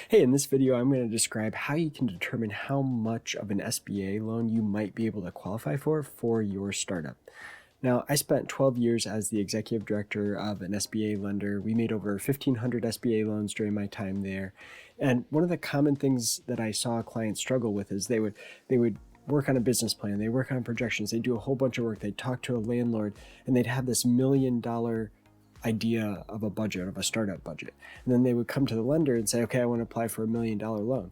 Hey, in this video, I'm going to describe how you can determine how much of an SBA loan you might be able to qualify for your startup. Now, I spent 12 years as the executive director of an SBA lender. We made over 1,500 SBA loans during my time there. And one of the common things that I saw clients struggle with is they would work on a business plan, they work on projections, they do a whole bunch of work, they'd talk to a landlord, and they'd have this $1 million idea of a budget, of a startup budget. And then they would come to the lender and say, okay, I want to apply for $1 million loan.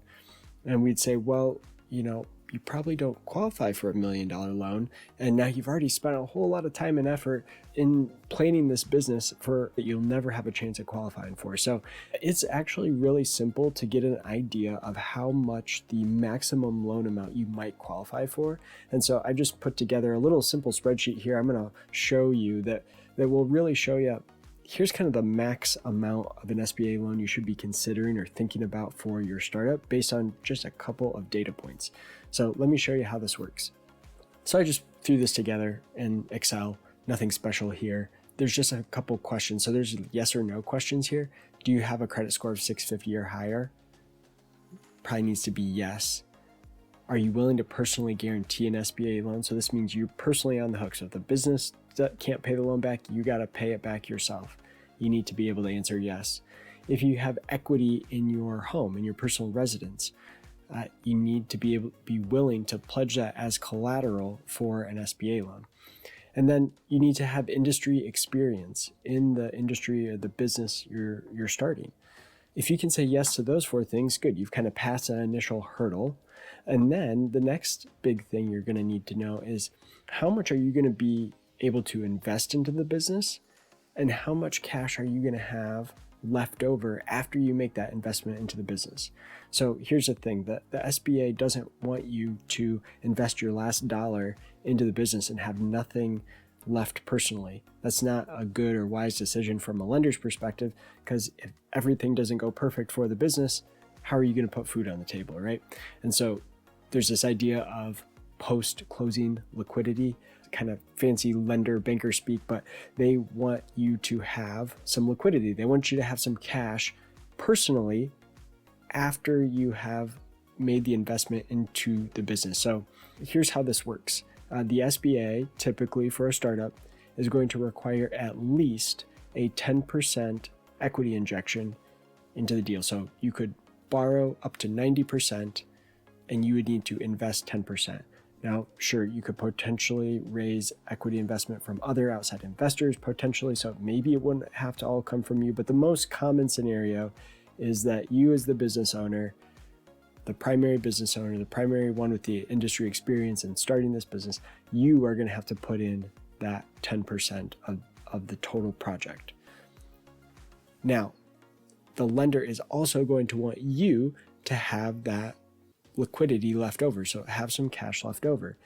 And we'd say, well, you probably don't qualify for $1 million loan. And now you've already spent a whole lot of time and effort in planning this business for that you'll never have a chance at qualifying for. So it's actually really simple to get an idea of how much the maximum loan amount you might qualify for. And so I just put together a little simple spreadsheet here. I'm going to show you that will really show you here's kind of the max amount of an SBA loan you should be considering or thinking about for your startup based on just a couple of data points. So let me show you how this works. So I just threw this together in Excel, nothing special here. There's just a couple questions. So there's yes or no questions here. Do you have a credit score of 650 or higher? Probably needs to be yes. Are you willing to personally guarantee an SBA loan? So this means you're personally on the hook. So if the business can't pay the loan back, you got to pay it back yourself. You need to be able to answer yes. If you have equity in your home, in your personal residence, you need to be willing to pledge that as collateral for an SBA loan. And then you need to have industry experience in the industry or the business you're starting. If you can say yes to those four things, good. You've kind of passed that initial hurdle. And then the next big thing you're going to need to know is how much are you going to be able to invest into the business, and how much cash are you going to have left over after you make that investment into the business. So here's the thing, the SBA doesn't want you to invest your last dollar into the business and have nothing left personally. That's not a good or wise decision from a lender's perspective, because if everything doesn't go perfect for the business, how are you going to put food on the table, right? And so there's this idea of post-closing liquidity, kind of fancy lender banker speak, but they want you to have some liquidity. They want you to have some cash personally after you have made the investment into the business. So here's how this works. The SBA, typically for a startup, is going to require at least a 10% equity injection into the deal. So you could borrow up to 90% and you would need to invest 10%. Now, sure, you could potentially raise equity investment from other outside investors, potentially, so maybe it wouldn't have to all come from you, but the most common scenario is that you as the business owner, the primary business owner, the primary one with the industry experience in starting this business, you are going to have to put in that 10% of the total project. Now, the lender is also going to want you to have that liquidity left over, so have some cash left over.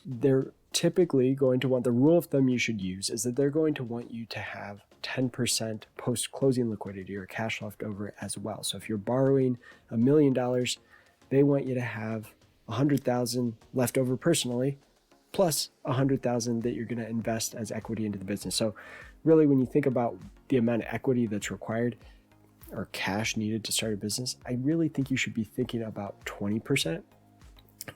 They're typically going to want, the rule of thumb you should use is that they're going to want you to have 10% post-closing liquidity or cash left over as well. So if you're borrowing $1 million, they want you to have $100,000 left over personally, plus $100,000 that you're going to invest as equity into the business. So really, when you think about the amount of equity that's required or cash needed to start a business, I really think you should be thinking about 20%,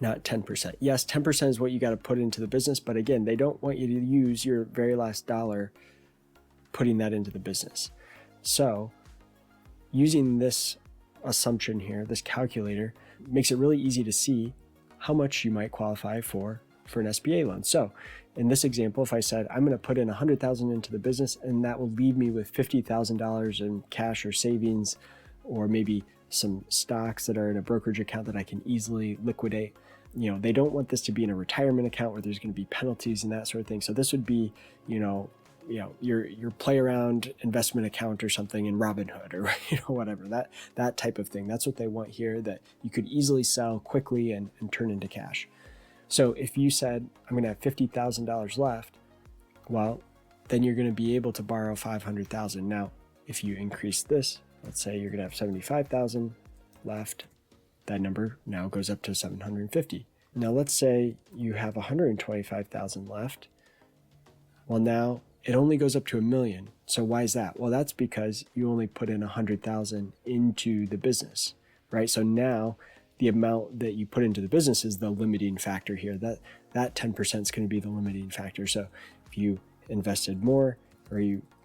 not 10%. Yes, 10% is what you got to put into the business, but again, they don't want you to use your very last dollar putting that into the business. So using this assumption here, this calculator, makes it really easy to see how much you might qualify for an SBA loan. So in this example, if I said, I'm going to put in $100,000 into the business and that will leave me with $50,000 in cash or savings, or maybe some stocks that are in a brokerage account that I can easily liquidate. They don't want this to be in a retirement account where there's going to be penalties and that sort of thing. So this would be, your play around investment account or something in Robinhood or whatever, that type of thing. That's what they want here, that you could easily sell quickly and turn into cash. So if you said, I'm going to have $50,000 left, well, then you're going to be able to borrow $500,000. Now, if you increase this, let's say you're going to have $75,000 left, that number now goes up to $750,000. Now, let's say you have $125,000 left. Well, now it only goes up to $1 million. So why is that? Well, that's because you only put in $100,000 into the business, right? So now the amount that you put into the business is the limiting factor here. That 10% is going to be the limiting factor. So if you invested more, or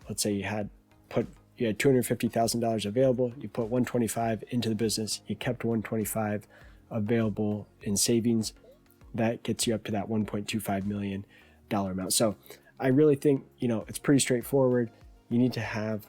let's say you had $250,000 available, you put 125 into the business, you kept 125 available in savings, that gets you up to that $1.25 million amount. So I really think, it's pretty straightforward. You need to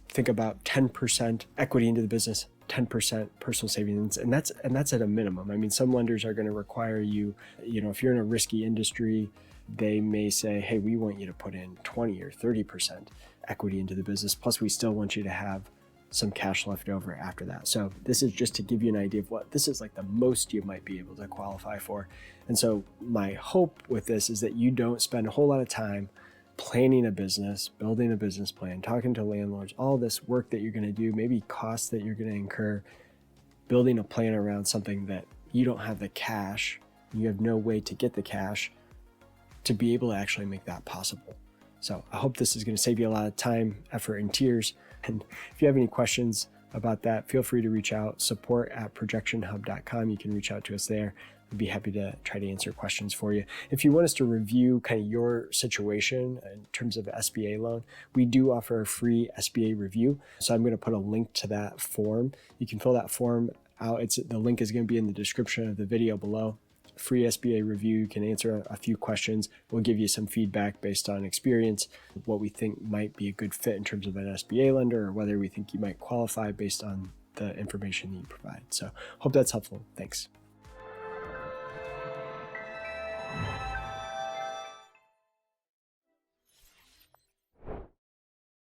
think about 10% equity into the business, 10% personal savings, and that's at a minimum. I mean, some lenders are going to require you, if you're in a risky industry, they may say, hey, we want you to put in 20 or 30% equity into the business, plus we still want you to have some cash left over after that. So this is just to give you an idea of what this is like the most you might be able to qualify for. And so my hope with this is that you don't spend a whole lot of time planning a business, building a business plan, talking to landlords, all this work that you're going to do, maybe costs that you're going to incur, building a plan around something that you don't have the cash, you have no way to get the cash to be able to actually make that possible. So I hope this is going to save you a lot of time, effort, and tears. And if you have any questions about that, feel free to reach out, support@projectionhub.com. You can reach out to us there. We'd be happy to try to answer questions for you. If you want us to review kind of your situation in terms of SBA loan, we do offer a free SBA review. So I'm going to put a link to that form. You can fill that form out. The link is going to be in the description of the video below. Free SBA review. You can answer a few questions. We'll give you some feedback based on experience, what we think might be a good fit in terms of an SBA lender, or whether we think you might qualify based on the information that you provide. So hope that's helpful. Thanks.